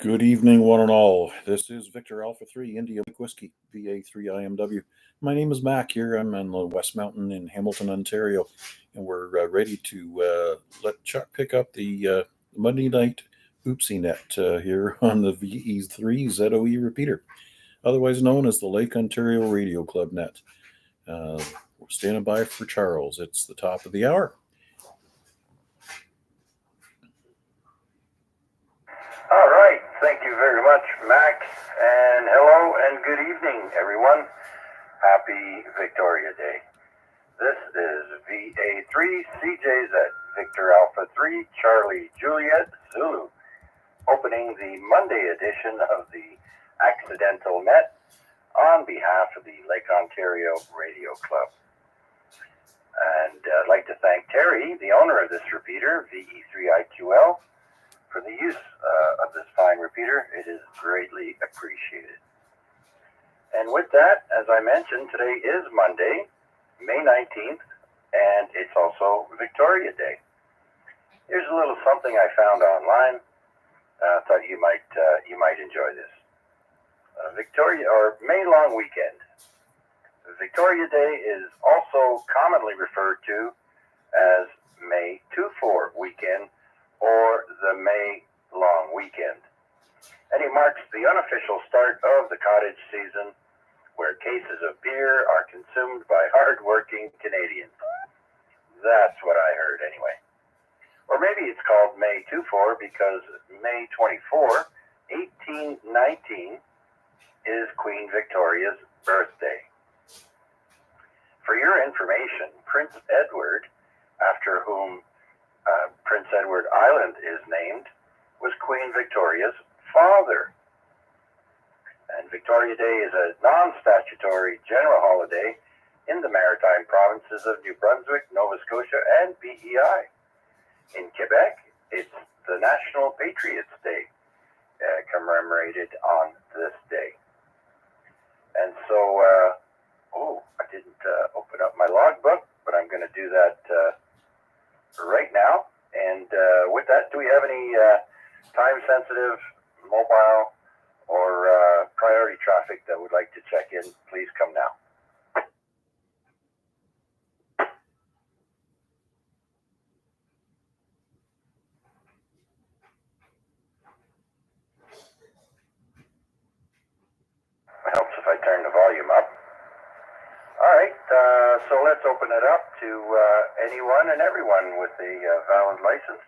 Good evening, one and all. This is Victor Alpha 3 India Whiskey, VA3IMW. My name is Mac here. I'm in the West Mountain in Hamilton, Ontario, and we're ready to let Chuck pick up the Monday night Oopsie Net here on the VE3 ZOE repeater, otherwise known as the Lake Ontario Radio Club Net. We're standing by for Charles. It's the top of the hour. All right, thank you very much, Mac, and hello and good evening, everyone. Happy Victoria Day. This is VA3 CJZ, Victor Alpha 3, Charlie Juliet Zulu, opening the Monday edition of the Accidental Net on behalf of the Lake Ontario Radio Club. And I'd like to thank Terry, the owner of this repeater, VE3IQL, for the use of this fine repeater. It is greatly appreciated. And with that, as I mentioned, today is Monday, May 19th, and it's also Victoria Day. Here's a little something I found online. Thought you might enjoy this. Victoria or May long weekend. Victoria Day is also commonly referred to as May 24 weekend, or the May long weekend. And it marks the unofficial start of the cottage season, where cases of beer are consumed by hard-working Canadians. That's what I heard anyway. Or maybe it's called May 24 because May 24, 1819, is Queen Victoria's birthday. For your information, Prince Edward, after whom Prince Edward Island is named, was Queen Victoria's father. And Victoria Day is a non-statutory general holiday in the maritime provinces of New Brunswick, Nova Scotia, and PEI. In Quebec, it's the National Patriots Day, commemorated on this day. And so, I didn't open up my logbook, but I'm going to do that right now. And with that, do we have any time-sensitive, mobile, or priority traffic that would like to check in? Please come now. It helps if I turn the volume up. All right, so let's open it up to anyone and everyone with a valid license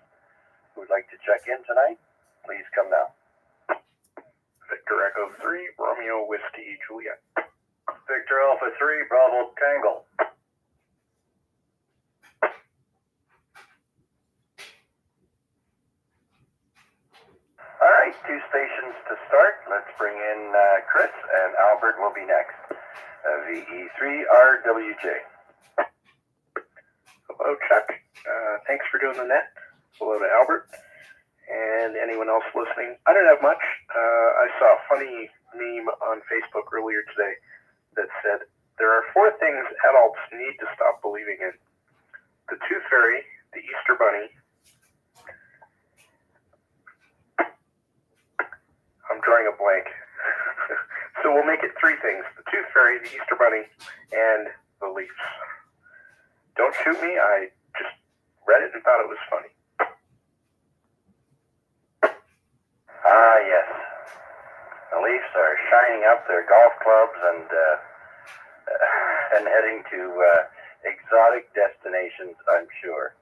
who would like to check in tonight. Please come now. Victor Echo 3, Romeo Whiskey Juliet. Victor Alpha 3, Bravo Tango. All right, 2 stations to start. Let's bring in Chris, and Albert will be next. VE3RWJ. Hello, Chuck. Thanks for doing the net. Hello to Albert and anyone else listening. I don't have much. I saw a funny meme on Facebook earlier today that said, there are 4 things adults need to stop believing in: the Tooth Fairy, the Easter Bunny. I'm drawing a blank. So we'll make it 3 things: the Tooth Fairy, the Easter Bunny, and the Leafs. Don't shoot me. I just read it and thought it was funny. Ah, yes. The Leafs are shining up their golf clubs and heading to exotic destinations, I'm sure.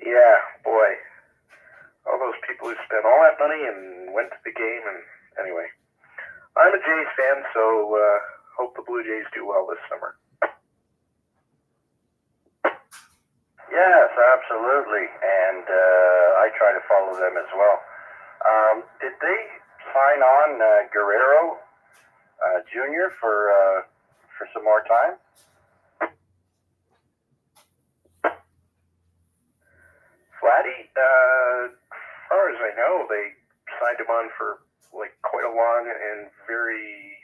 Yeah, boy. All those people who spent all that money and went to the game, and anyway. I'm a Jays fan, so hope the Blue Jays do well this summer. Yes, absolutely, and I try to follow them as well. Did they sign on Guerrero Jr. for some more time? Vladdy, as far as I know, they signed him on for like quite a long and very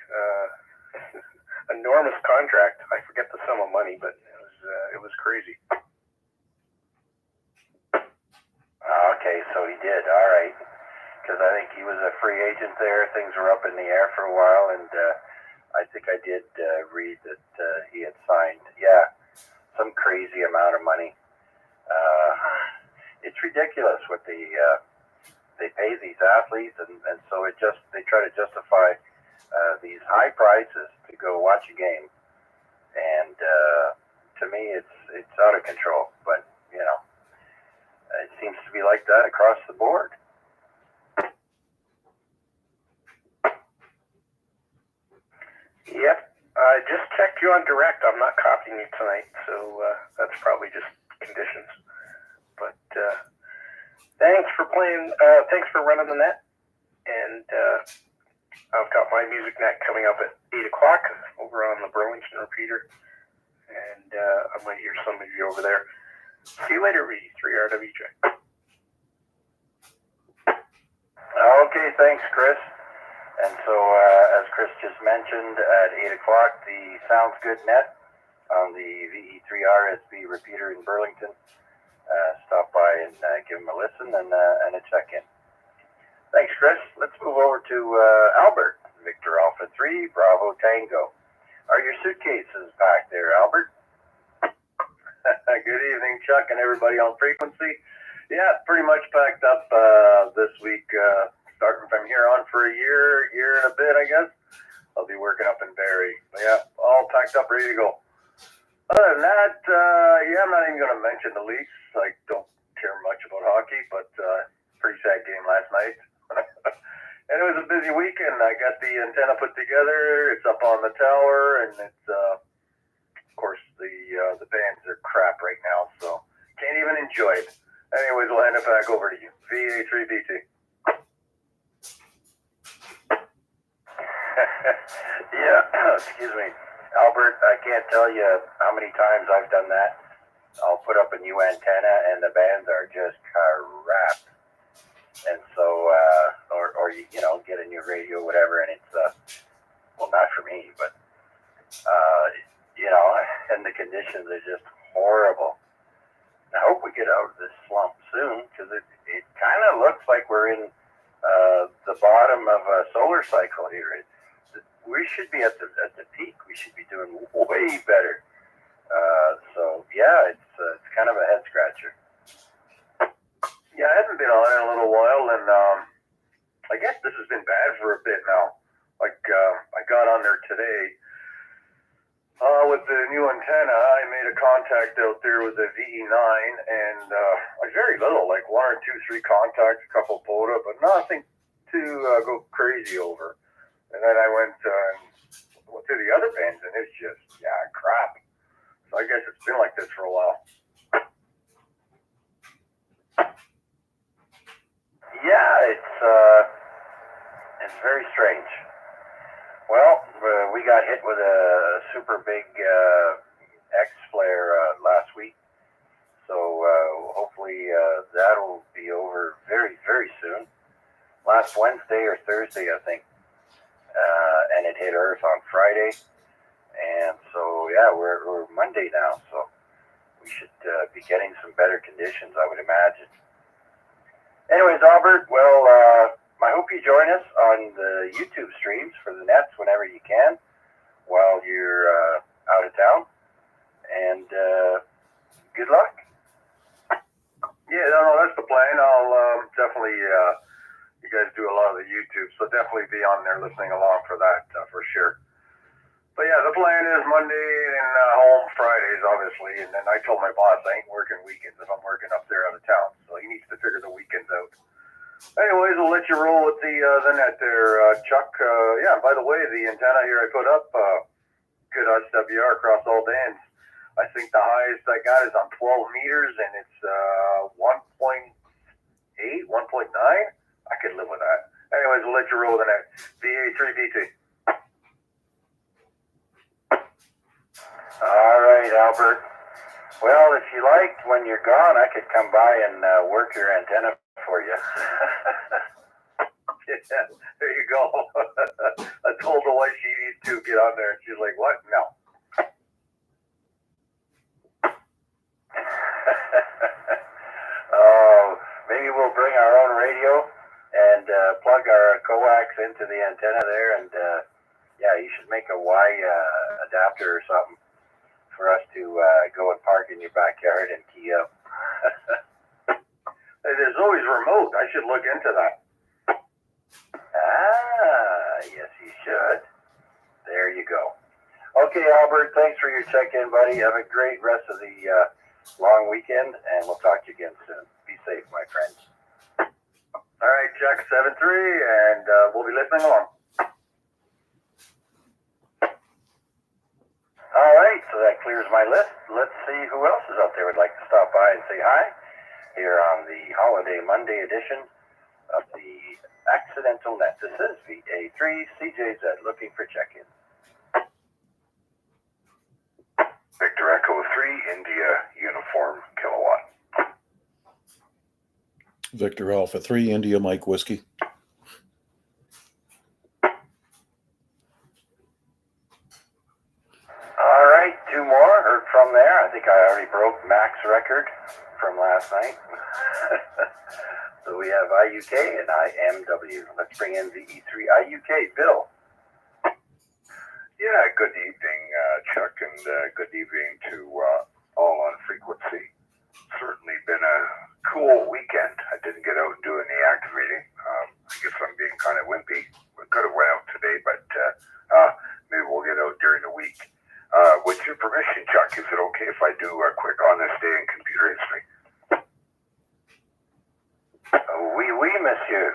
enormous contract. I forget the sum of money, but it was crazy. Okay, so he did. All right. Because I think he was a free agent there. Things were up in the air for a while, and I think I did read that he had signed, some crazy amount of money. It's ridiculous what they pay these athletes, and so they try to justify these high prices to go watch a game. And to me, it's out of control. But it seems to be like that across the board. Yep. I just checked you on direct. I'm not copying you tonight, so that's probably just conditions. But thanks for playing. Thanks for running the net. And I've got my music net coming up at 8 o'clock over on the Burlington repeater. And I might hear some of you over there. See you later, V3RWJ. Okay, thanks, Chris. And so, as Chris just mentioned, at 8 o'clock, the Sounds Good net on the VE3RSB repeater in Burlington. Stop by and give him a listen and a check-in. Thanks, Chris. Let's move over to Albert, Victor Alpha 3, Bravo Tango. Are your suitcases packed there, Albert? Good evening, Chuck, and everybody on frequency. Yeah, pretty much packed up this week. Starting from here on for a year and a bit, I guess. I'll be working up in Barrie. But yeah, all packed up, ready to go. Other than that, I'm not even going to mention the Leafs. I don't care much about hockey, but pretty sad game last night. And it was a busy weekend. I got the antenna put together. It's up on the tower, and it's, of course, the bands are crap right now, so can't even enjoy it. Anyways, we'll hand it back over to you. VA3BT. Excuse me. Albert, I can't tell you how many times I've done that. I'll put up a new antenna and the bands are just crap. And so, or you get a new radio or whatever, and it's, well, not for me, but, and the conditions are just horrible. I hope we get out of this slump soon, because it kind of looks like we're in the bottom of a solar cycle here. We should be at the peak. We should be doing way better. It's kind of a head scratcher. Yeah, I haven't been on in a little while, and I guess this has been bad for a bit now. Like I got on there today with the new antenna. I made a contact out there with the VE9, and very little, like 1 or 2, 3 contacts, a couple POTA, but nothing to go crazy over. And then I went to the other bands, and it's just, crap. So I guess it's been like this for a while. Yeah, it's very strange. Well, we got hit with a super big X-flare last week. So hopefully that'll be over very, very soon. Last Wednesday or Thursday, I think. And it hit Earth on Friday, and so we're Monday now, so we should be getting some better conditions, I would imagine. Anyways, Albert, well, I hope you join us on the YouTube streams for the nets whenever you can, while you're out of town, and good luck. Yeah, no, that's the plan. I'll definitely. You guys do a lot of the YouTube, so definitely be on there listening along for that, for sure. But yeah, the plan is Monday and home Fridays, obviously. And then I told my boss I ain't working weekends if I'm working up there out of town. So he needs to figure the weekends out. Anyways, we'll let you roll with the net there, Chuck. By the way, the antenna here I put up, good SWR across all bands. I think the highest I got is on 12 meters, and it's 1.8, 1.9. I could live with that. Anyways, we'll let you roll the net. VA3BT. All right, Albert. Well, if you liked, when you're gone, I could come by and work your antenna for you. Yeah, there you go. I told the wife she needs to get on there, and she's like, what? No. Oh, maybe we'll audio and plug our coax into the antenna there, and yeah, you should make a Y adapter or something for us to go and park in your backyard and key up. There's always remote. I should look into that. Yes, you should. There you go. Okay, Albert, thanks for your check-in, buddy. Have a great rest of the long weekend, and we'll talk to you again soon. Be safe, my friends. All right, Jack 7-3, and we'll be listening along. All right, so that clears my list. Let's see who else is out there would like to stop by and say hi here on the holiday Monday edition of the Accidental Net. This is VA3 CJZ looking for check-in. Victor Echo 3, India Uniform Kilowatt. Victor Alpha 3, India Mike Whiskey. All right, two more heard from there. I think I already broke Mac's record from last night. So we have IUK and IMW. Let's bring in VE3 IUK. Bill. Yeah, good evening, Chuck, and good evening to all on frequency. Certainly been a cool weekend. I didn't get out and do any activating. I guess I'm being kind of wimpy. We could have went out today, but maybe we'll get out during the week. With your permission, Chuck, is it okay if I do a quick on this day in computer history? Oui, monsieur.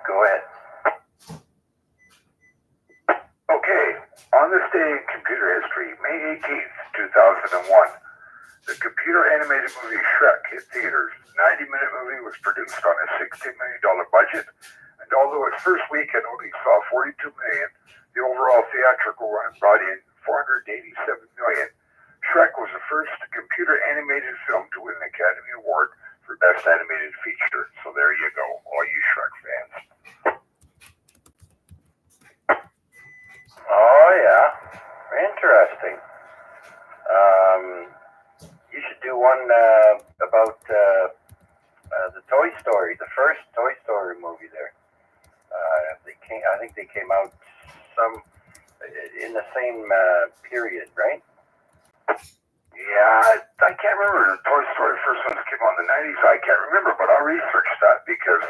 Go ahead. Okay, on this day in computer history, May 18th, 2001, the computer animated movie Shrek hit theaters. 90-minute movie was produced on a $60 million budget, and although its first weekend only saw $42 million, the overall theatrical run brought in $487 million. Shrek was the first computer animated film to win an Academy Award for Best Animated Feature. So there you go, all you Shrek fans. Oh, yeah. Interesting. You should do one about the Toy Story, the first Toy Story movie there. I think they came out in the same period, right? Yeah, I can't remember. The Toy Story first ones came out in the 90s. I can't remember, but I'll research that because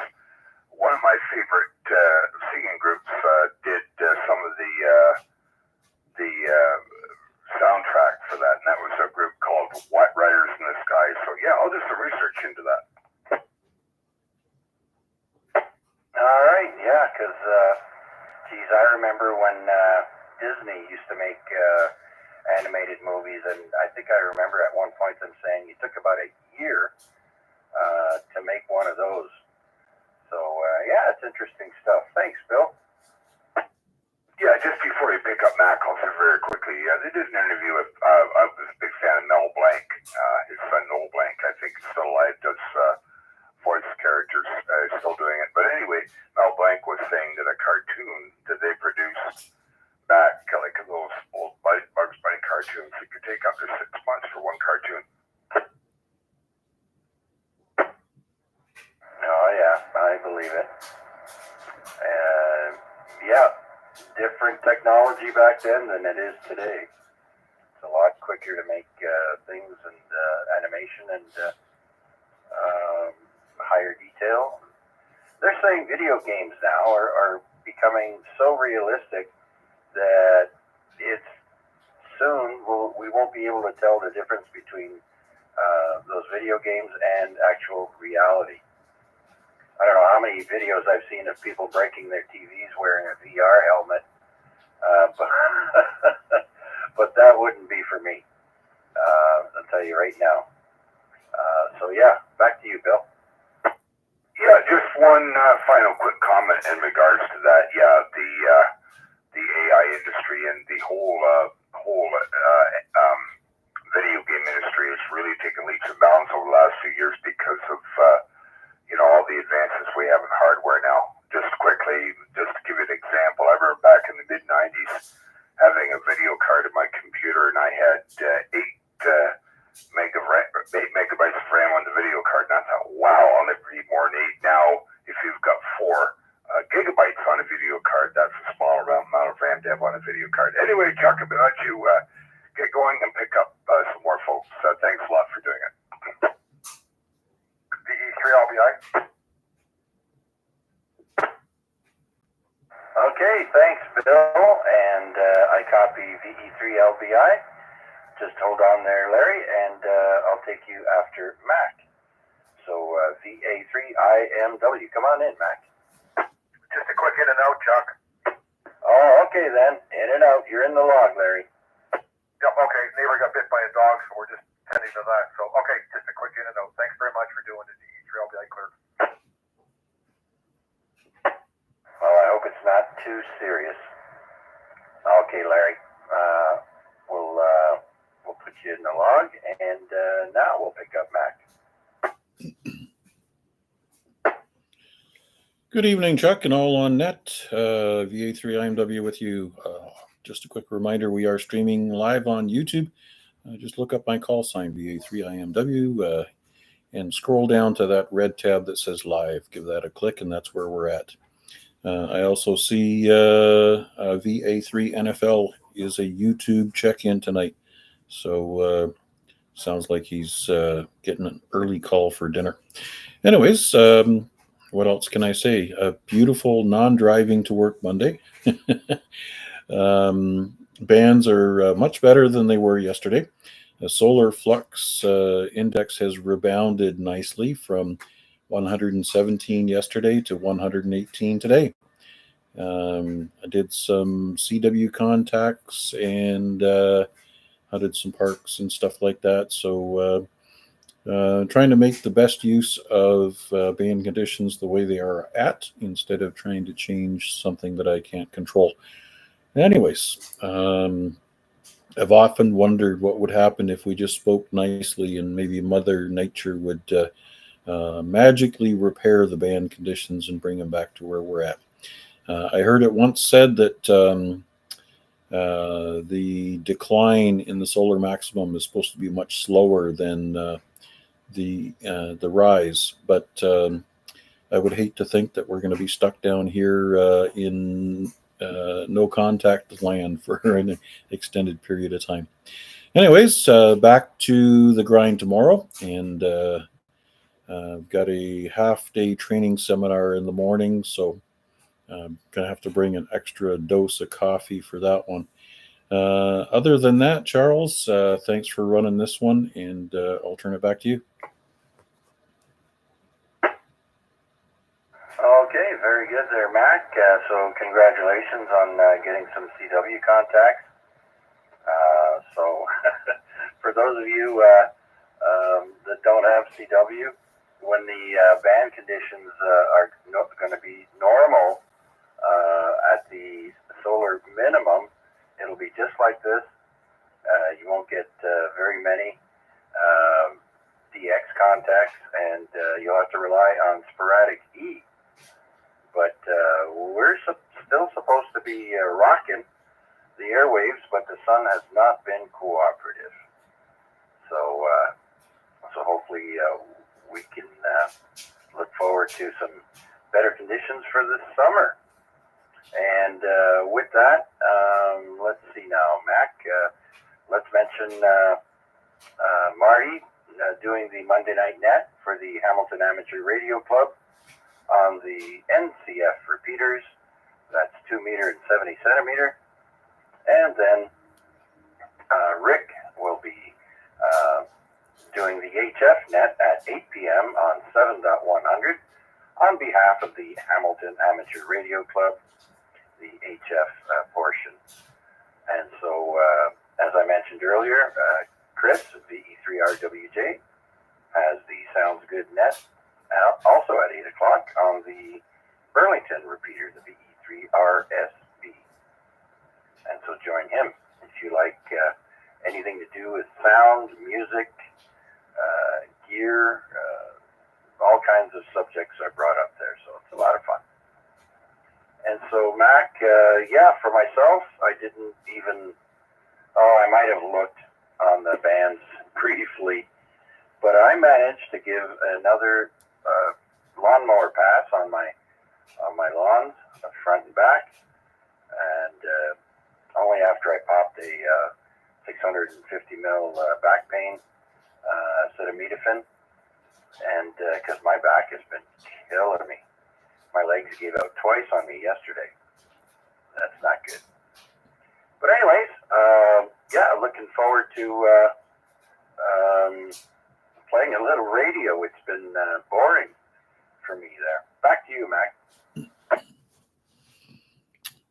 one of my favorite singing groups did some of the soundtrack for that, and that was a group called White Riders in the Sky. So yeah, I'll do some research into that. All right, yeah, because, geez, I remember when Disney used to make animated movies, and I think I remember at one point them saying it took about a year to make one of those. So, yeah, it's interesting stuff. Thanks, Bill. Yeah, just before you pick up Mac, I'll say very quickly, they did an interview with, I was a big fan of Mel Blanc, his son Noel Blanc, I think is still alive, does voice characters, still doing it. But anyway, Mel Blanc was saying that a cartoon that they produced back, like those old Bugs Bunny cartoons, it could take up to 6 months for one cartoon. Oh, yeah, I believe it. Yeah, different technology back then than it is today. It's a lot quicker to make things and animation and higher detail. They're saying video games now are becoming so realistic that it's soon we won't be able to tell the difference between those video games and actual reality. I don't know how many videos I've seen of people breaking their TVs wearing a VR helmet, but that wouldn't be for me. I'll tell you right now. So yeah, back to you, Bill. Yeah, just one final quick comment in regards to that. Yeah, the AI industry and the whole video game industry has really taken leaps and bounds over the last few years because of all the advances we have in hardware now. Just quickly, just to give you an example, I remember back in the mid-90s having a video card in my computer, and I had 8 megabytes of RAM on the video card, and I thought, wow, I'll never need more than 8 now. thanks a lot for doing it. VE3LBI. Okay, thanks, Bill. And I copy VE3LBI. Just hold on there, Larry, and I'll take you after Mac. So VA3IMW. Come on in, Mac. Just a quick in and out, Chuck. Oh, okay then. In and out. You're in the log, Larry. Yep, okay. Neighbor got bit by a dog, so we're just tending to that. So, okay, just a quick in and out. Thanks very much for doing the VE3LBI clear. Well, I hope it's not too serious. Okay, Larry. We'll put you in the log, and now we'll pick up Mac. Good evening, Chuck, and all on net. VA3IMW with you. Just a quick reminder, we are streaming live on YouTube. Just look up my call sign, VA3IMW, and scroll down to that red tab that says live. Give that a click, and that's where we're at. I also see VA3NFL is a YouTube check-in tonight. So sounds like he's getting an early call for dinner. Anyways, what else can I say? A beautiful non-driving to work Monday. Bands are much better than they were yesterday. The solar flux index has rebounded nicely from 117 yesterday to 118 today. I did some CW contacts and I did some parks and stuff like that. So trying to make the best use of band conditions the way they are at, instead of trying to change something that I can't control. Anyways, I've often wondered what would happen if we just spoke nicely and maybe Mother Nature would magically repair the band conditions and bring them back to where we're at. I heard it once said that the decline in the solar maximum is supposed to be much slower than the rise, but I would hate to think that we're going to be stuck down here in no contact land for an extended period of time. Anyways, back to the grind tomorrow, and I've got a half-day training seminar in the morning, so I'm gonna have to bring an extra dose of coffee for that one. Other than that, Charles, thanks for running this one, and I'll turn it back to you. Okay, very good there, Mac. So congratulations on getting some CW contacts. So for those of you that don't have CW, when the band conditions are going to be normal at the solar minimum, it'll be just like this. You won't get very many DX contacts, and you'll have to rely on sporadic E. But we're still supposed to be rocking the airwaves, but the sun has not been cooperative. So hopefully we can look forward to some better conditions for this summer. And with that, let's see now, Mac. Let's mention Marty doing the Monday Night Net for the Hamilton Amateur Radio Club on the NCF repeaters. That's 2 meter and 70 centimeter. And then Rick will be doing the HF net at 8 p.m. on 7.100 on behalf of the Hamilton Amateur Radio Club, the HF portion. And so, as I mentioned earlier, Chris, VE3RWJ, has the Sounds Good net also at 8 o'clock on the Burlington repeater, the VE3RSB. And so join him if you like anything to do with sound, music, gear, all kinds of subjects are brought up there. So it's a lot of fun. And so, Mac, for myself, I didn't even, I might have looked on the bands briefly, but I managed to give another lawnmower pass on my lawns, front and back, and only after I popped a 650 mil back pain acetaminophen, and because my back has been killing me. My legs gave out twice on me yesterday. That's not good. But anyways, looking forward to playing a little radio. It's been boring for me there. Back to you, Mac.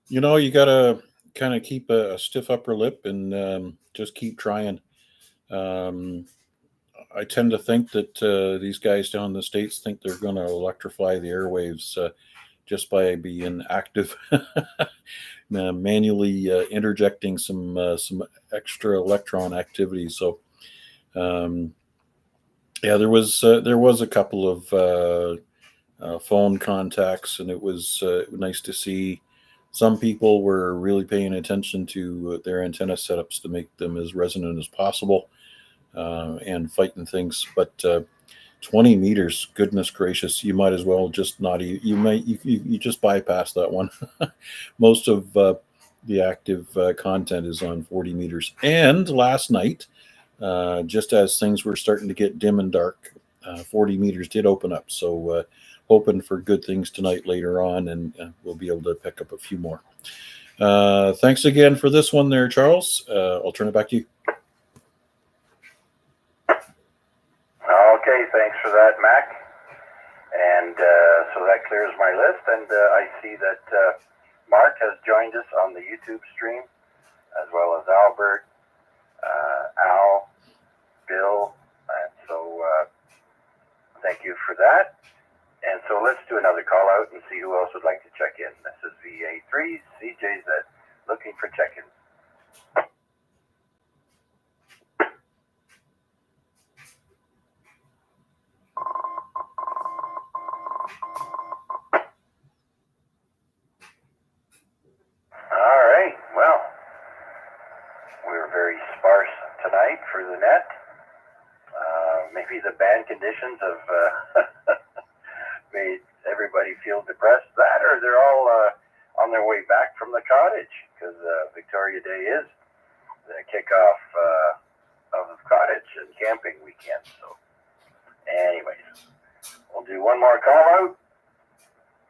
You got to kind of keep a stiff upper lip and just keep trying. I tend to think that these guys down in the States think they're going to electrify the airwaves just by being active, manually interjecting some extra electron activity. So, there was a couple of phone contacts, and it was nice to see. Some people were really paying attention to their antenna setups to make them as resonant as possible and fighting things. But 20 meters, goodness gracious, you might as well just not. You just bypass that one. Most of the active content is on 40 meters. And last night, just as things were starting to get dim and dark, 40 meters did open up. So hoping for good things tonight later on, and we'll be able to pick up a few more. Thanks again for this one there, Charles. I'll turn it back to you. Okay, thanks for that, Mac. And so that clears my list, and I see that Mark has joined us on the YouTube stream, as well as Albert, Al, Bill, and so thank you for that. And so let's do another call out and see who else would like to check in. This is VA3 CJZ looking for check-ins. All right, well, we're very sparse tonight for the net. Maybe the bad conditions have made everybody feel depressed, that, or they're all on their way back from the cottage, because Victoria Day is the kickoff of cottage and camping weekend. So anyways, we'll do one more call out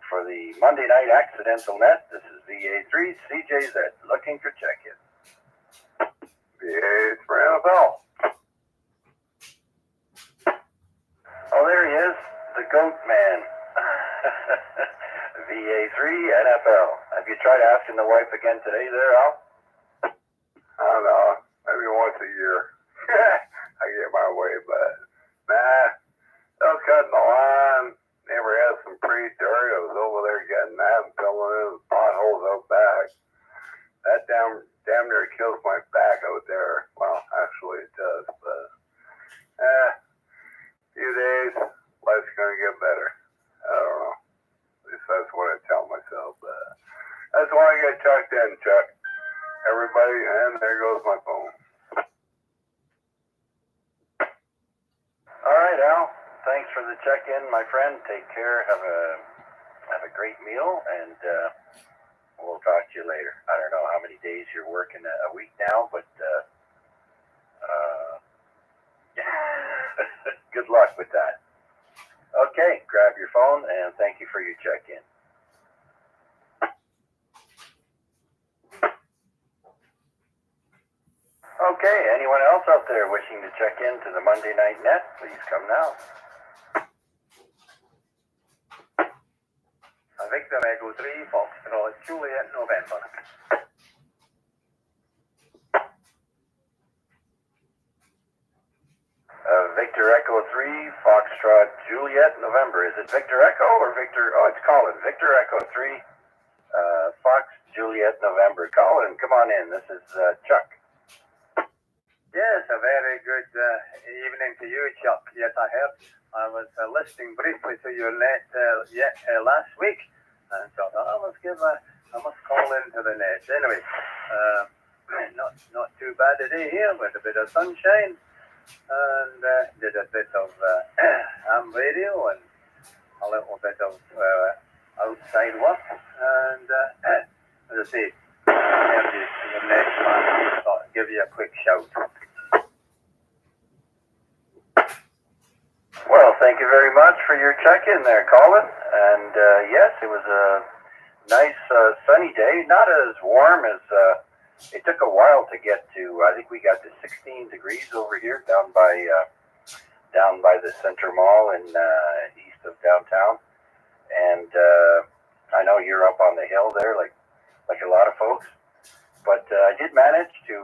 for the Monday night accidental net. This is VA3 CJZ looking for check-in. VA3IMW. Oh, there he is, the goat man. VA3 NFL. Have you tried asking the wife again today there, Al? I don't know, maybe once a year. I get my way, but nah, I was cutting the line. Never had some pre-dirt. I was over there getting that and filling in the potholes out back. That damn near kills my back out there. Well, actually it does, but few days, life's gonna get better. I don't know. At least that's what I tell myself. That's why I get checked in, Chuck. Everybody, and there goes my phone. All right, Al. Thanks for the check-in, my friend. Take care. Have a great meal, and we'll talk to you later. I don't know how many days you're working a week now, but good luck with that. Okay, grab your phone, and thank you for your check-in. Okay, anyone else out there wishing to check in to the Monday Night Net, please come now. Victor Echo 3, Foxtrot, Juliet, November. Victor Echo 3, Foxtrot, Juliet, November. Is it Victor Echo or Victor? Oh, it's Colin. Victor Echo 3, Fox, Juliet, November. Colin, come on in. This is Chuck. Yes, a very good evening to you, Chuck. Yes, I heard. I was listening briefly to your net last week, and thought, I must call into the net. Anyway, not too bad a day here with a bit of sunshine, and did a bit of ham radio and a little bit of outside work, and as I say, the next man, I thought I'd give you a quick shout. thank you very much for your check-in there, Colin. And yes, it was a nice sunny day. Not as warm as it took a while to get to. I think we got to 16 degrees over here down by the Center Mall in east of downtown. And I know you're up on the hill there, like a lot of folks. But I did manage to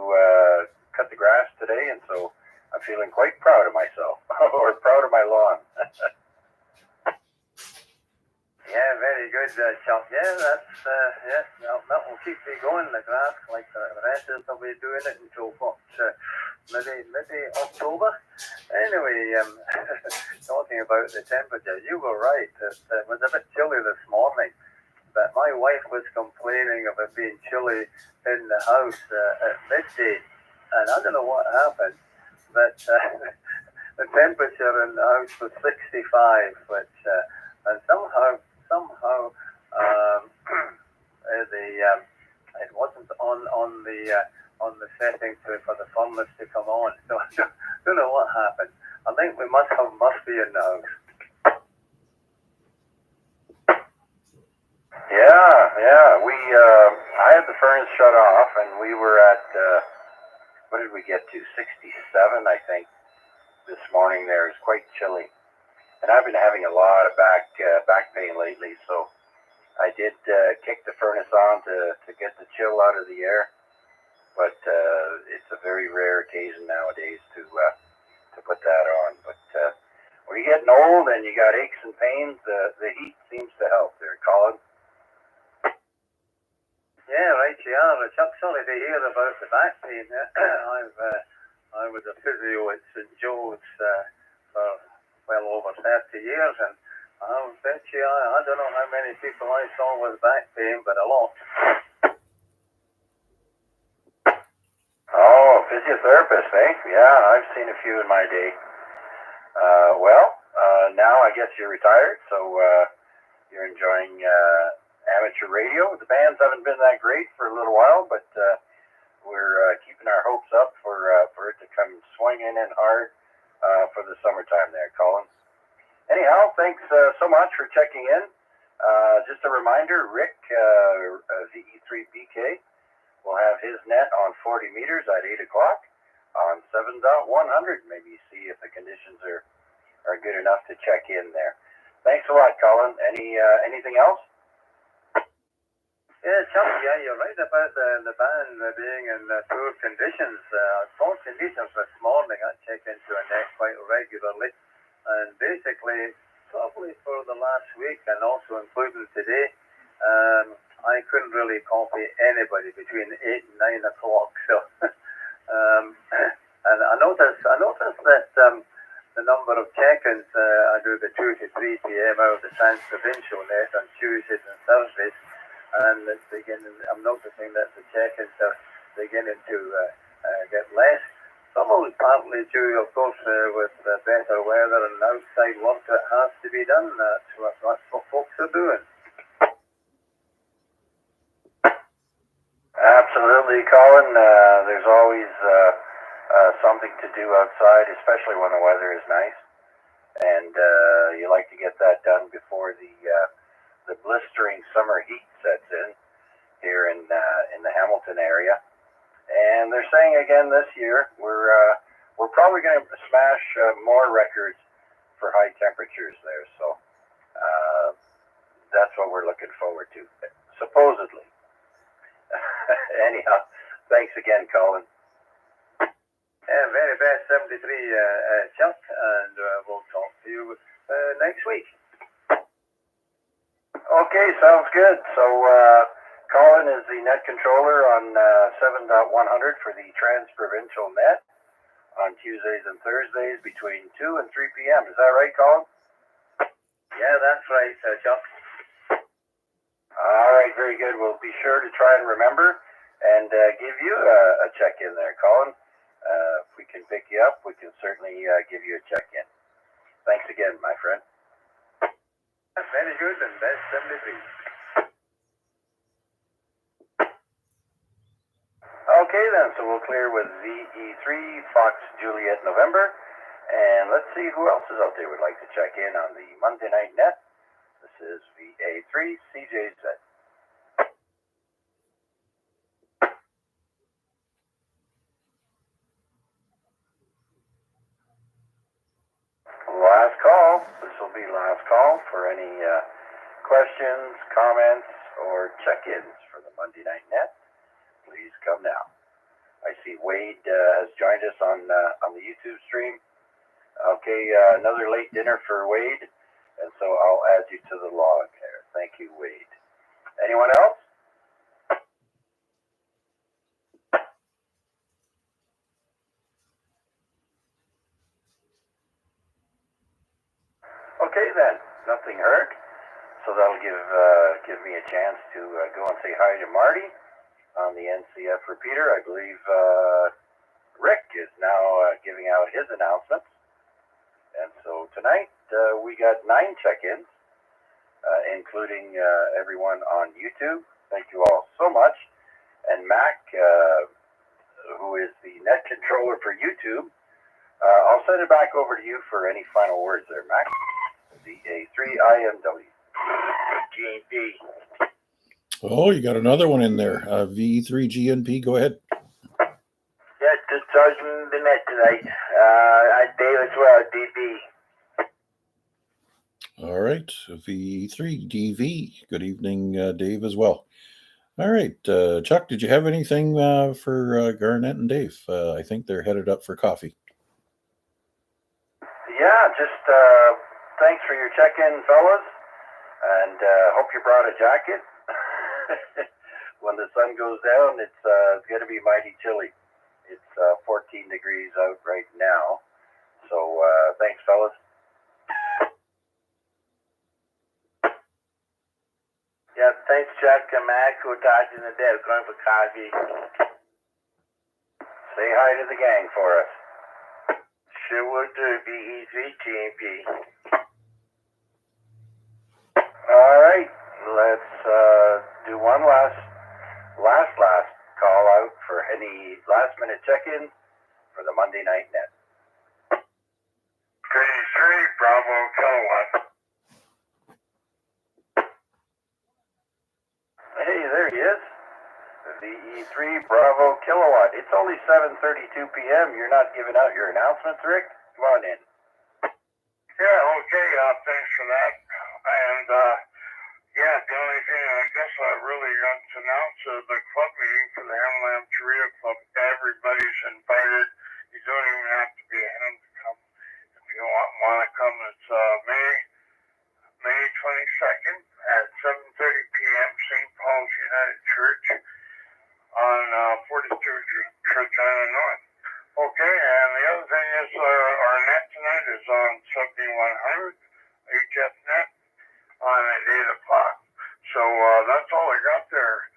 cut the grass today, and so I'm feeling quite proud of myself, or proud of my lawn. Yeah, very good, Chuck. Yeah, that's that will keep me going. The grass, like the rest of us, will be doing it until what, maybe October. Anyway, talking about the temperature, you were right. It was a bit chilly this morning, but my wife was complaining of it being chilly in the house at midday, and I don't know what happened, but the temperature in the house was 65, which and somehow it wasn't on the setting for the furnace to come on. So I don't know what happened. I think we must be in the house. Yeah. I had the furnace shut off, and we were at what did we get to? 67, I think. This morning there is quite chilly, and I've been having a lot of back pain lately, so I did kick the furnace on to get the chill out of the air. But it's a very rare occasion nowadays to put that on. But when you're getting old and you got aches and pains, the heat seems to help there, Colin. Yeah, right, you are. Chuck, sorry to hear about the back pain. I was a physio at St. Joe's for well over 30 years, and I bet you I don't know how many people I saw with back pain, but a lot. Oh, physiotherapist, eh? Yeah, I've seen a few in my day. Now I guess you're retired, so you're enjoying amateur radio. The bands haven't been that great for a little while, but we're keeping our hopes up for it to come swinging in hard for the summertime there, Colin. Anyhow, thanks so much for checking in. Just a reminder, Rick, VA3BK, will have his net on 40 meters at 8 o'clock on 7.100. Maybe see if the conditions are good enough to check in there. Thanks a lot, Colin. Anything else? Yeah, Chuck, yeah, you're right about the band being in poor conditions. Poor conditions this morning. I check into a net quite regularly, and basically, probably for the last week and also including today, I couldn't really copy anybody between 8 and 9 o'clock. So, and I noticed that the number of check-ins, I do the 2 to 3 p.m. out of the trans-provincial net on Tuesdays and Thursdays, and I'm noticing that the check-ins are beginning to get less. Some of it partly due, of course, with better weather and outside work that has to be done. That's what folks are doing. Absolutely, Colin. There's always something to do outside, especially when the weather is nice, and you like to get that done before the blistering summer heat sets in here in the Hamilton area. And they're saying again this year we're probably going to smash more records for high temperatures there. So that's what we're looking forward to, supposedly. Anyhow, thanks again, Colin. Yeah, very best 73, Chuck, and we'll talk to you next week. Okay, sounds good. So Colin is the net controller on 7.100 for the Trans-Provincial net on Tuesdays and Thursdays between 2 and 3 p.m. Is that right, Colin? Yeah, that's right, Chuck. All right, very good. We'll be sure to try and remember and give you a check-in there, Colin. If we can pick you up, we can certainly give you a check-in. Thanks again, my friend. Very good, and best 73. Okay then, so we'll clear with VE3 Fox Juliet November And let's see who else is out there would like to check in on the Monday Night Net. This is VA3 CJZ. Last call. This will be last call for any questions, comments, or check-ins for the Monday Night Net. Please come now. I see Wade has joined us on the YouTube stream. Okay, another late dinner for Wade, and so I'll add you to the log there. Thank you, Wade. Anyone else? Okay then, nothing heard. So that'll give me a chance to go and say hi to Marty on the NCF repeater. I believe Rick is now giving out his announcements. And so tonight we got 9 check-ins, including everyone on YouTube. Thank you all so much. And Mac, who is the net controller for YouTube, I'll send it back over to you for any final words there, Mac. VA3IMW. GNP. Oh, you got another one in there. VE3GNP, go ahead. Yeah, just charging the net tonight. Dave as well, DB. All right, VE3DV. Good evening, Dave, as well. All right, Chuck, did you have anything for Garnett and Dave? I think they're headed up for coffee. Yeah, just thanks for your check-in, fellas, and hope you brought a jacket. When the sun goes down, it's going to be mighty chilly. It's 14 degrees out right now, so thanks, fellas. Yeah, thanks, Chuck and Mac. We'll talk to you in a bit. We're going for coffee. Say hi to the gang for us. Sure will do. VE3GNP. All right, let's do one last call out for any last-minute check-ins for the Monday Night Net. 33 Bravo Kilowatt. Hey, there he is. VE3 Bravo Kilowatt. It's only 7:32 p.m. You're not giving out your announcements, Rick? Come on in. Yeah, okay, thanks for that. And, yeah, the only thing I guess I really got to announce is the club meeting for the Hamlam Chorito Club. Everybody's invited. You don't even have to be a ham to come. If you want to come, it's May 22nd at 7:30 p.m. St. Paul's United Church on 42nd Church Island North. Okay, and the other thing is our net tonight is on 7100 HF net on at 8 o'clock. So that's all I got there.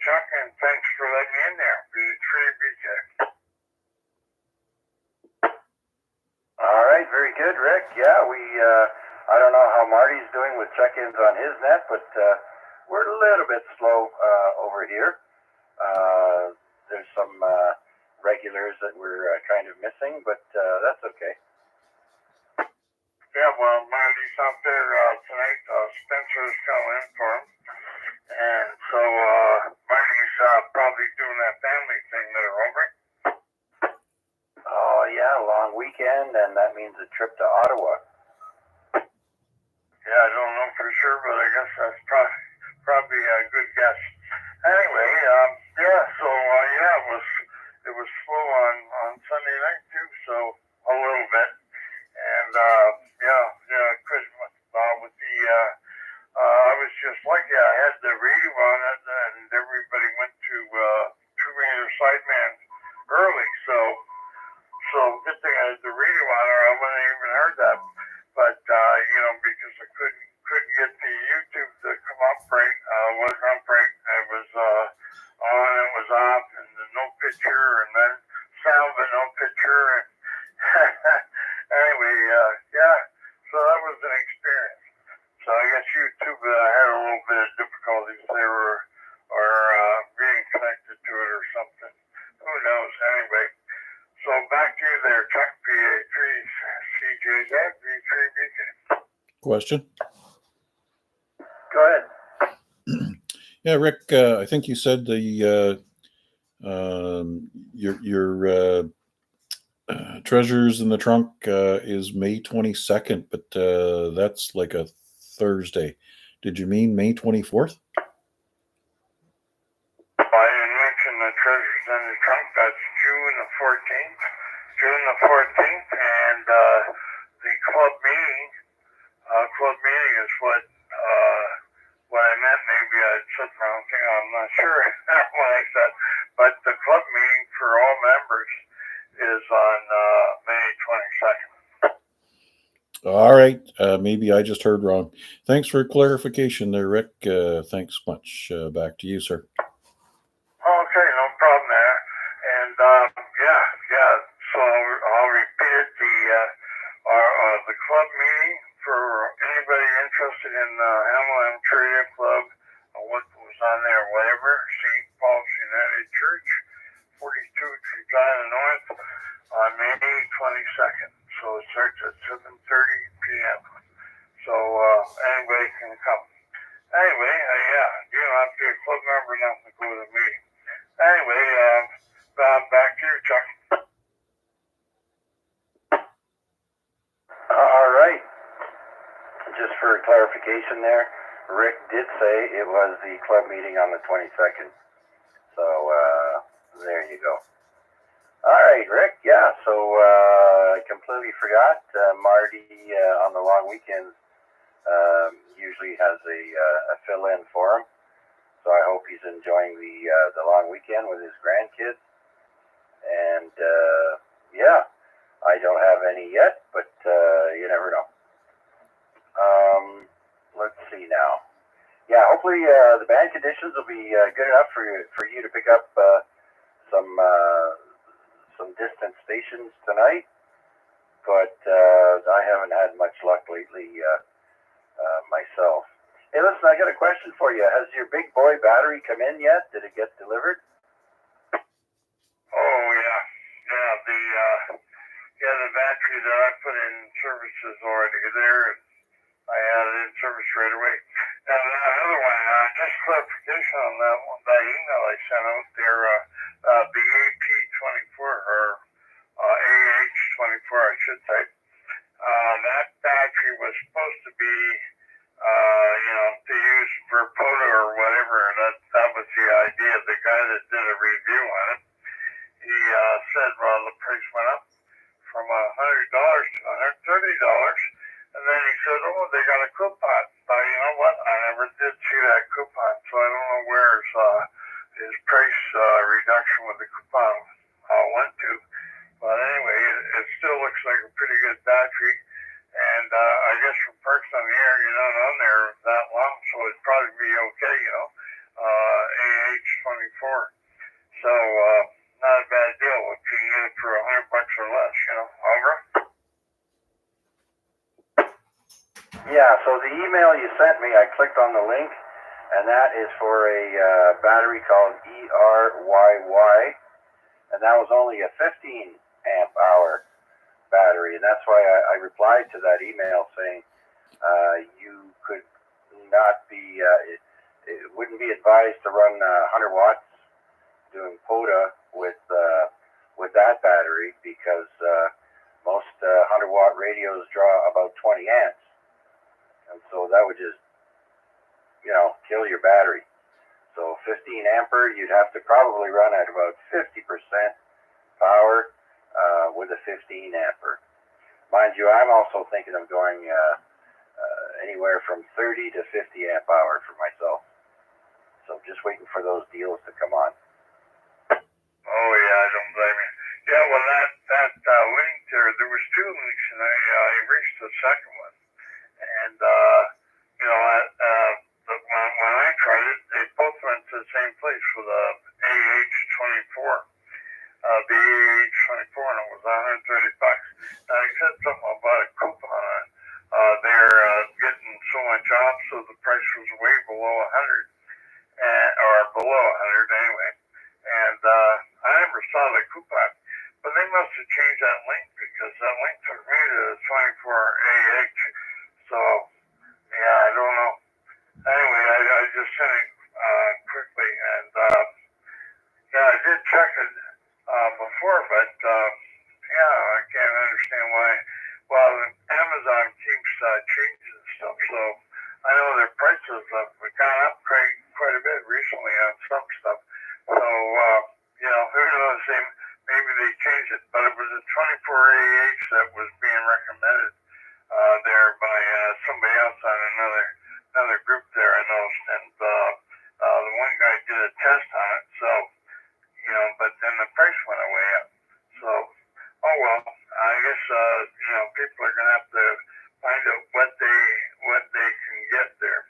Chuck, and thanks for letting me in there. VA3BK. All right, very good, Rick. Yeah, I don't know how Marty's doing with check-ins on his net, but we're a little bit slow over here. There's some regulars that we're kind of missing, but that's okay. Yeah, well, Marty's out there tonight. Spencer's coming in for him. And so Marty's probably doing that family thing there, over. Oh, yeah, long weekend, and that means a trip to Ottawa. Yeah, I don't know for sure, but I guess that's probably a good guess. Anyway, yeah, so yeah, it was slow on Sunday night too, so a little bit. And yeah, Christmas with the I was just lucky I had the radio on it, and everybody went to 2-meter sideman early, so good thing I had the radio on, or I wouldn't even heard that. But because I couldn't get the YouTube to come up right, wasn't up right. It was on, it was off, and no picture, and then sound but no picture. And anyway, yeah. So that was an experience. So I guess YouTube had a little bit of difficulties there, or being connected to it or something. Who knows? Anyway. So back to you there, Chuck, VA3. VJZ, V3BK. Question? Go ahead. Yeah, Rick, I think you said the your treasures in the trunk is May 22nd, but that's like a Thursday. Did you mean May 24th? I didn't mention the treasures in the trunk. That's June the 14th. June the 14th, and the club meeting. Club meeting is what I meant. Maybe I said the wrong thing. I'm not sure what I said. But the club meeting for all members is on May 22nd. All right. Maybe I just heard wrong. Thanks for clarification there, Rick. Thanks much. Back to you, sir. Okay, no problem there. And yeah. So I'll repeat it. The club meeting for anybody interested in Hamilton Trivia Club, what was on there, whatever, St. Paul's United Church, 42 Regina North, on May 22nd. So it starts at 7:30 p.m. So anybody can come. Anyway, you don't have to be a club member not to go to the meeting. Anyway, back to you, Chuck. All right. Just for clarification there, Rick did say it was the club meeting on the 22nd. So there you go. All right, Rick. Yeah, so I completely forgot. Marty on the long weekends usually has a fill-in for him. So I hope he's enjoying the long weekend with his grandkids. And yeah, I don't have any yet, but you never know. Let's see now. Yeah, hopefully the band conditions will be good enough for you to pick up some distant stations tonight. But I haven't had much luck lately myself. Hey, listen, I got a question for you. Has your big boy battery come in yet? Did it get delivered? Oh yeah, the battery that I put in service is already there, and I had it in service right away. Now that other one, just clarification on that one, that email I sent out there, VA324 or AH24, I should say. That battery was supposed to be, to use for POTA or whatever. That was the idea. The guy that did a review on it, he said, well, the price went up from $100 to $130. And then he said, oh, they got a coupon. But you know what? I never did see that coupon, so I don't know where his price reduction with the coupon went to. But anyway, it still looks like a pretty good battery. And I guess from Perks on the Air, you're not on there that long, so it'd probably be okay, AH24. So not a bad deal if you can get it for $100 or less, Over. Yeah, so the email you sent me, I clicked on the link, and that is for a battery called ERYY, and that was only a 15 amp hour battery, and that's why I replied to that email saying you could not be, it wouldn't be advised to run 100 watts doing POTA with that battery because most 100 watt radios draw about 20 amps. And so that would just, kill your battery. So 15 ampere, you'd have to probably run at about 50% power with a 15 ampere. Mind you, I'm also thinking of going anywhere from 30 to 50 amp hour for myself. So just waiting for those deals to come on. Oh yeah, I don't blame you. Yeah, well that link there was two links, and I reached the second one. And, when I tried it, they both went to the same place with a AH24, the AH24, and it was $130. Now, he said something about a coupon on it. They're getting so much off, so the price was way below 100, or below 100 anyway. And I never saw the coupon, but they must have changed that link because that link took me to 24AH. So, yeah, I don't know. Anyway, I just sent it quickly, and yeah, I did check it before, but yeah, I can't understand why. Well, Amazon keeps changing stuff, so I know their prices have gone up quite a bit recently on some stuff. So, you know, who knows? Maybe they changed it, but it was a 24AH that was being recommended there by somebody else on another group there, I noticed, and the one guy did a test on it, so, you know, but then the price went way up. So, oh well, I guess, you know, people are going to have to find out what they can get there.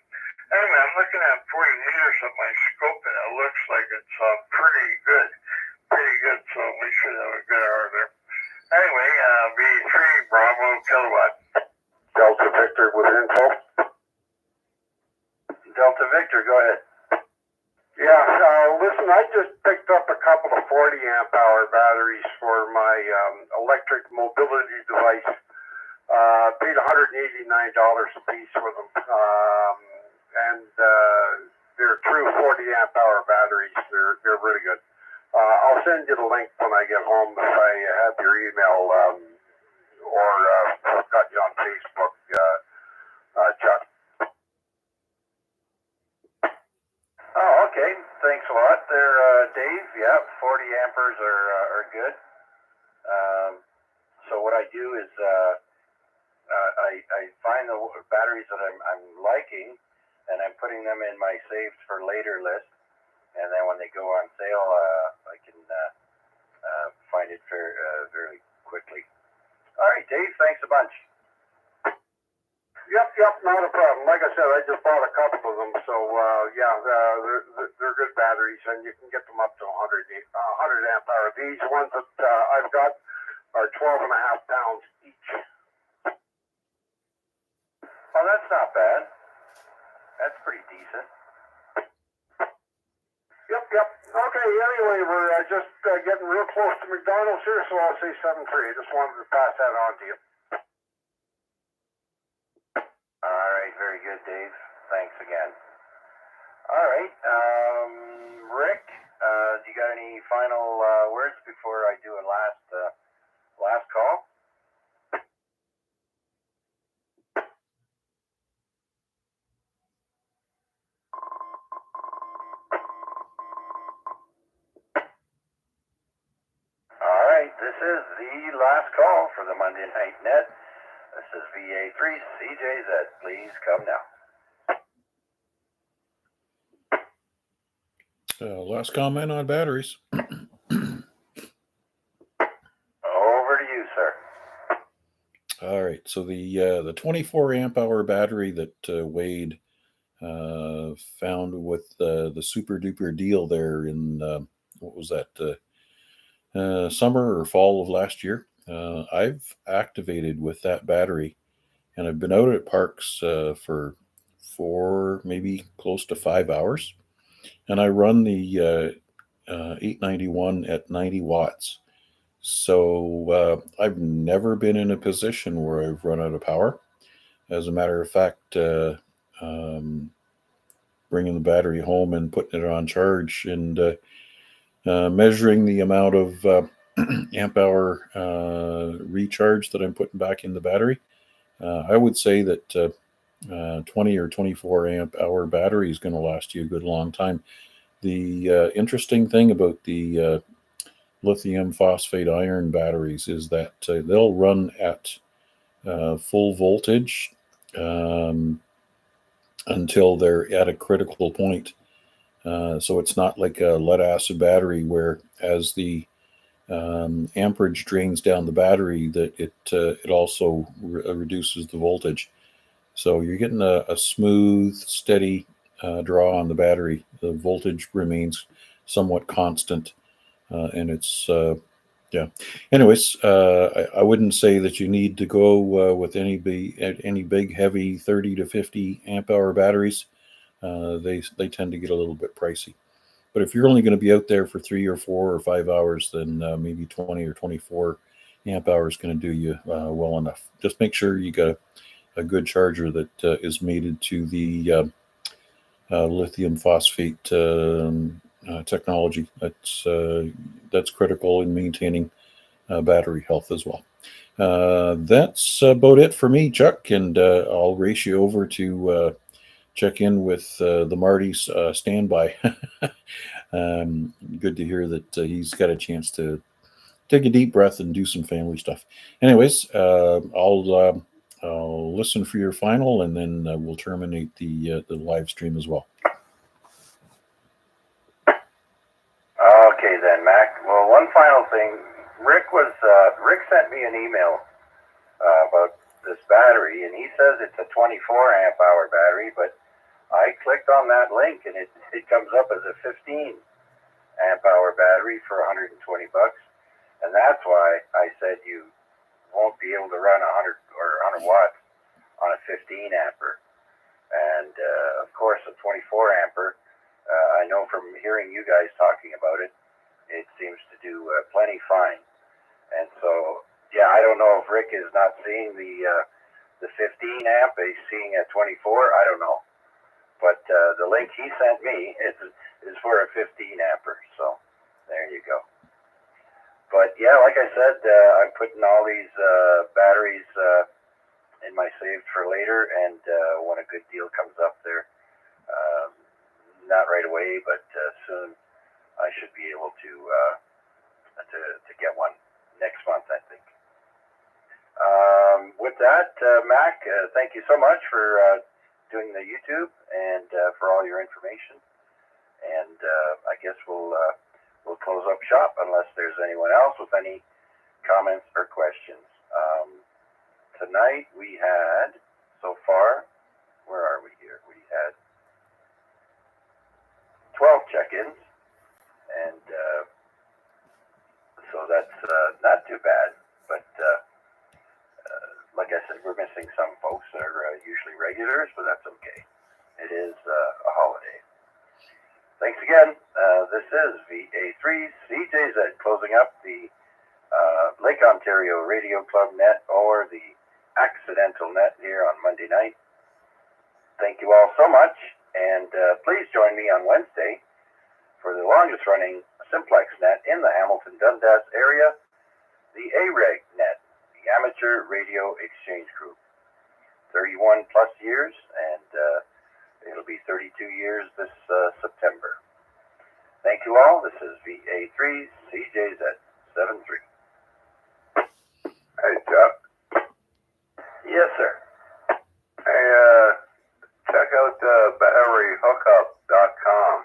Anyway, I'm looking at 40 meters of my scope, and it looks like it's pretty good, so we should have a good hour there. Anyway, V3 Bravo Kilowatt. Delta Victor with info. Delta Victor, go ahead. Yeah, listen, I just picked up a couple of 40 amp hour batteries for my electric mobility device. Paid $189 a piece for them. And they're true 40 amp hour batteries. They're really good. I'll send you the link when I get home if I have your email or I've got you on Facebook, Chuck. Oh, okay. Thanks a lot there, Dave. Yeah, 40 amperes are good. So what I do is I find the batteries that I'm liking, and I'm putting them in my saved for later list. And then when they go on sale, I can find it very quickly. All right, Dave. Thanks a bunch. Yep, not a problem. Like I said, I just bought a couple of them, so yeah, they're good batteries, and you can get them up to 100 amp hour. These ones that I've got are 12.5 pounds each. Oh, that's not bad. That's pretty decent. Yep. Okay, anyway, we're just getting real close to McDonald's here, so I'll say 7-3. I just wanted to pass that on to you. All right, very good, Dave. Thanks again. All right, Rick, do you got any final words before I do a last call? All right, this is the last call for the Monday Night Net. This is VA3CJZ. Please come now. Last comment on batteries. Over to you, sir. All right, so the 24 amp hour battery that Wade found with the super duper deal there in what was that summer or fall of last year. I've activated with that battery, and I've been out at parks for 4, maybe close to 5 hours, and I run the 891 at 90 watts. So I've never been in a position where I've run out of power. As a matter of fact, bringing the battery home and putting it on charge and measuring the amount of amp hour recharge that I'm putting back in the battery, I would say that 20 or 24 amp hour battery is going to last you a good long time. The interesting thing about the lithium phosphate iron batteries is that they'll run at full voltage until they're at a critical point. So it's not like a lead acid battery where as the amperage drains down the battery that it also reduces the voltage. So you're getting a smooth, steady draw on the battery. The voltage remains somewhat constant, and it's yeah. Anyways, I wouldn't say that you need to go with any big heavy 30 to 50 amp hour batteries. They tend to get a little bit pricey. But if you're only going to be out there for 3 or 4 or 5 hours, then maybe 20 or 24 amp hour is going to do you well enough. Just make sure you got a good charger that is mated to the lithium phosphate technology. That's critical in maintaining battery health as well. That's about it for me, Chuck, and I'll race you over to check in with the Marty's standby. Good to hear that he's got a chance to take a deep breath and do some family stuff. Anyways, I'll listen for your final, and then we'll terminate the live stream as well. Okay then, Mac. Well, one final thing. Rick sent me an email about this battery, and he says it's a 24 amp hour battery, but I clicked on that link and it comes up as a 15 amp hour battery for $120, and that's why I said you won't be able to run 100 or 100 watts on a 15 amper. And of course, a 24 amper, I know from hearing you guys talking about it, it seems to do plenty fine. And so, yeah, I don't know if Rick is not seeing the 15 amp, he's seeing a 24, I don't know. But the link he sent me is for a 15 amper, so there you go. But yeah, like I said, I'm putting all these batteries in my saved for later, and when a good deal comes up there, not right away, but soon, I should be able to get one next month, I think. With that, Mac, thank you so much for doing the YouTube and for all your information. And I guess we'll close up shop unless there's anyone else with any comments or questions. Tonight we had, so far, where are we here? We had 12 check-ins, and so that's not too bad. But like I said, we're missing some folks that are usually regulars, but that's okay. It is a holiday. Thanks again. This is VA3CJZ closing up the Lake Ontario Radio Club net, or the Accidental net, here on Monday night. Thank you all so much, and please join me on Wednesday for the longest running Simplex net in the Hamilton Dundas area, the AREG net, the Amateur Radio Exchange Group. 31 plus years, and it'll be 32 years this September. Thank you all. This is VA3CJZ73. Hey, Chuck. Yes, sir. Hey, check out batteryhookup.com.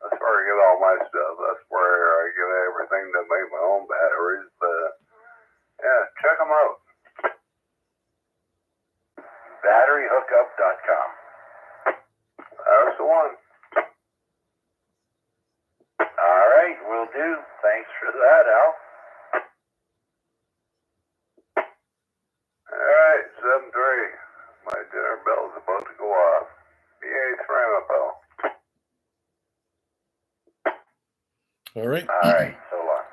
That's where I get all my stuff. That's where I get everything to make my own batteries. Yeah, check them out. Batteryhookup.com. That's the one. All right, will do. Thanks for that, Al. All right, 7-3. My dinner bell's about to go off. VA3IMW. All right. All right, so long.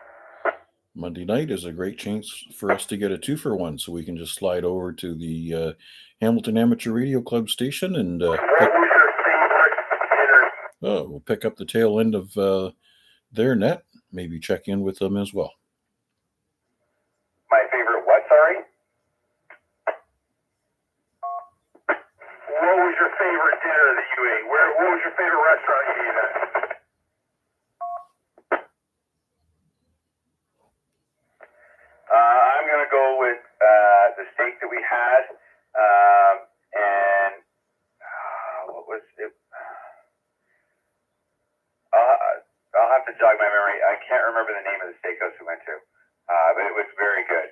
Monday night is a great chance for us to get a 2-for-1, so we can just slide over to the Hamilton Amateur Radio Club station and What was your favorite dinner? we'll pick up the tail end of their net, maybe check in with them as well. My favorite what, sorry? What was your favorite dinner that you ate? What was your favorite restaurant you ate at? I'm going to go with the steak that we had, and what was it? I'll have to jog my memory. I can't remember the name of the steakhouse we went to, but it was very good.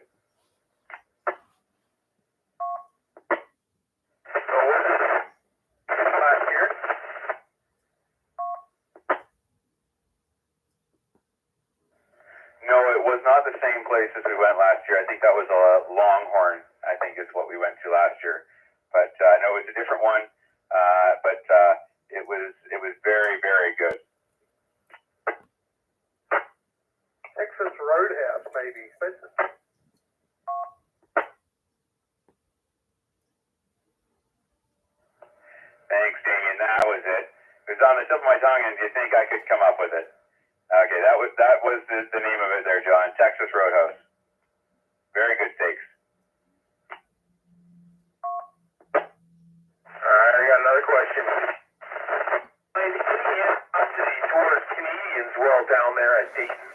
So was it last year? No, it was not the same place as we went last year. I think that was a Longhorn, I think is what we went to last year. But no, it was a different one. But it was very, very good. Texas Roadhouse, maybe. on the tip of my tongue, and do you think I could come up with it? Okay, that was the name of it there, John. Texas Roadhouse. Very good steaks. All right, I got another question. Any animosity towards Canadians well down there at Dayton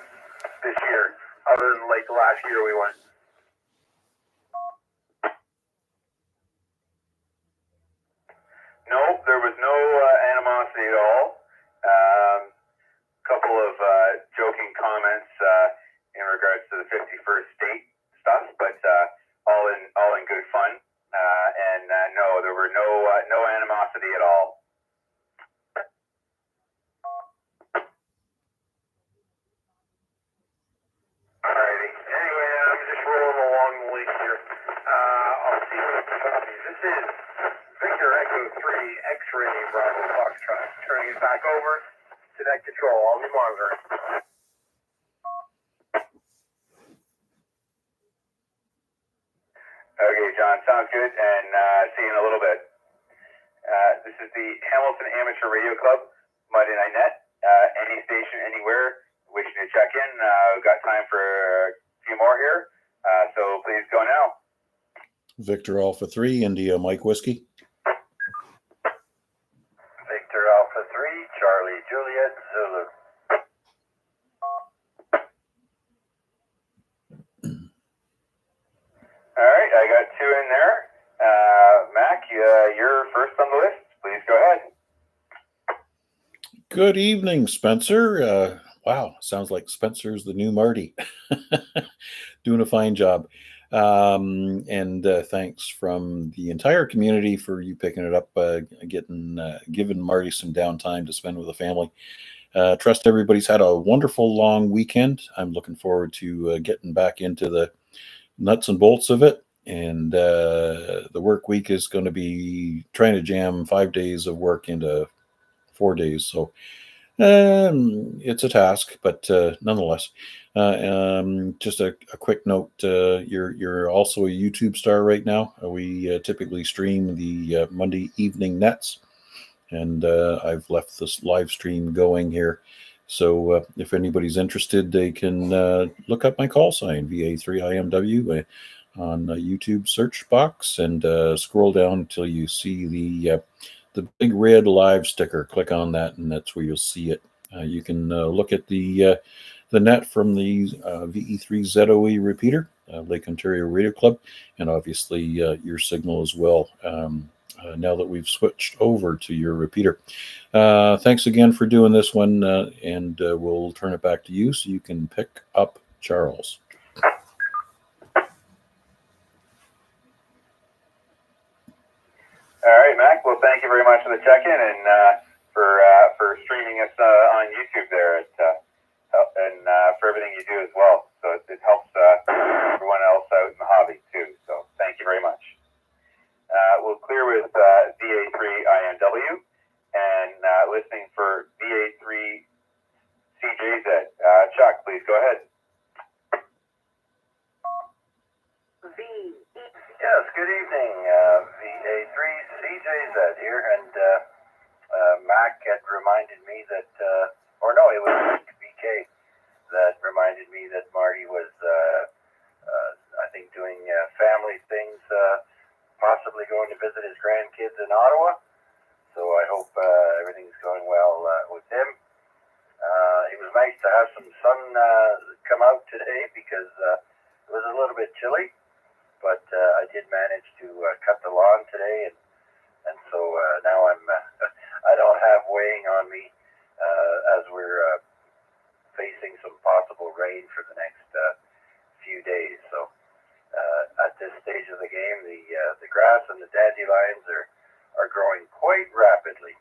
this year, other than like last year we went? No, there was no animosity at all. Couple of joking comments in regards to the 51st state stuff, but all in good fun. And no, there were no animosity at all. Alrighty. Anyway, I'm just rolling along the list here. I'll see what it's about. This is Victor Echo 3 X-Ray Bravo Foxtrot. Turning it back over to that control. I'll be monitoring. Okay, John, sounds good, and see you in a little bit. This is the Hamilton Amateur Radio Club, Monday Night Net. Any station, anywhere, wishing to check in. We've got time for a few more here, so please go now. Victor Alpha 3, India Mike Whiskey. Victor Alpha 3, Charlie Juliet Zulu. All right, I got two in there. Mac, you're first on the list. Please go ahead. Good evening, Spencer. Wow, sounds like Spencer's the new Marty. Doing a fine job. And thanks from the entire community for you picking it up, giving Marty some downtime to spend with the family. Trust everybody's had a wonderful long weekend. I'm looking forward to getting back into the nuts and bolts of it. And the work week is going to be trying to jam 5 days of work into 4 days. So it's a task, but nonetheless, just a quick note. You're also a YouTube star right now. We typically stream the Monday evening nets, and I've left this live stream going here. So if anybody's interested, they can look up my call sign, VA3IMW, on the YouTube search box, and scroll down until you see the big red live sticker. Click on that, and that's where you'll see it. You can look at the net from the VE3ZOE repeater, Lake Ontario Radio Club, and obviously your signal as well. Now that we've switched over to your repeater. Thanks again for doing this one, and we'll turn it back to you so you can pick up Charles. All right, Mac. Well, thank you very much for the check-in and for streaming us on YouTube there, and for everything you do as well. So it helps everyone else out in the hobby too. So thank you very much. We'll clear with VA3IMW and listening for VA3CJZ. Chuck, please go ahead. Yes, good evening. VA3CJZ here, and Mac had reminded me that, or no, it was BK that reminded me that Marty was, I think, doing family things, possibly going to visit his grandkids in Ottawa. So I hope everything's going well with him. It was nice to have some sun come out today because it was a little bit chilly. But I did manage to cut the lawn today, and so now I don't have weighing on me as we're facing some possible rain for the next few days. So at this stage of the game, the grass and the dandelions are growing quite rapidly.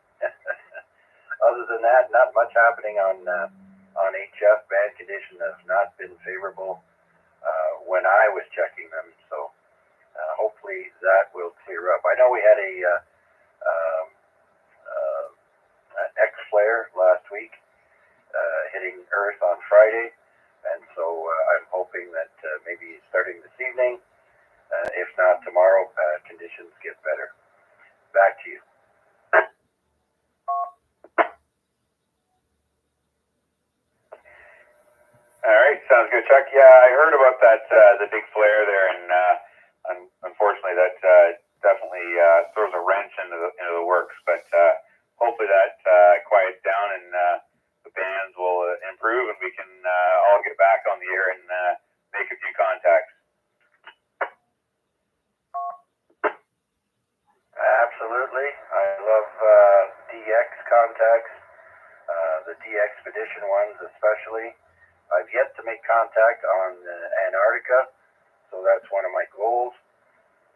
Other than that, not much happening on HF. Band condition has not been favorable when I was checking them, so hopefully that will clear up. I know we had an X-flare last week hitting Earth on Friday, and so I'm hoping that maybe starting this evening, if not tomorrow, conditions get better. Back to you. Chuck. Yeah, I heard about that, the big flare there, and unfortunately that definitely throws a wrench into the works. But hopefully that quiets down and the bands will improve, and we can all get back on the air and make a few contacts. Absolutely. I love DX contacts, the DXpedition ones especially. I've yet to make contact on Antarctica, so that's one of my goals.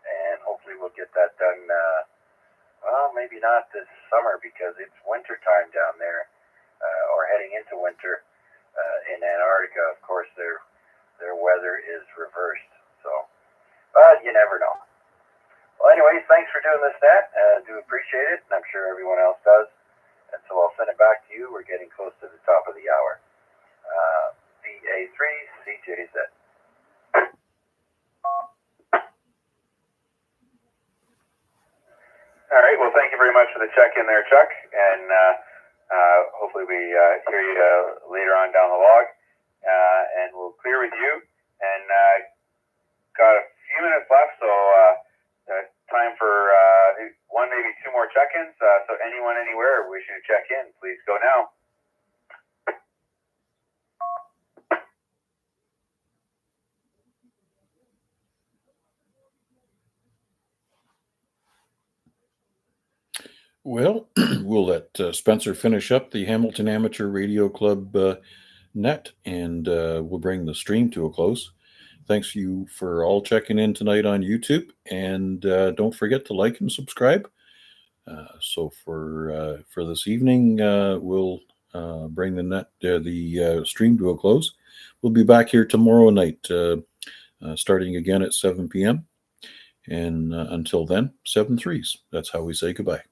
And hopefully we'll get that done, well, maybe not this summer because it's winter time down there, or heading into winter in Antarctica. Of course, their weather is reversed, so, but you never know. Well, anyways, thanks for doing this, Nat. Do appreciate it, and I'm sure everyone else does. And so I'll send it back to you. We're getting close to the top of the hour. VA3 CJZ. All right. Well, thank you very much for the check-in there, Chuck. And hopefully we hear you later on down the log. And we'll clear with you. And got a few minutes left, so time for one, maybe two more check-ins. So anyone, anywhere wishing to check in, please go now. Well, we'll let Spencer finish up the Hamilton Amateur Radio Club net, and we'll bring the stream to a close. Thanks you for all checking in tonight on YouTube, and don't forget to like and subscribe. So for this evening, we'll bring the stream to a close. We'll be back here tomorrow night, starting again at 7 p.m. And until then, 7 3s. That's how we say goodbye.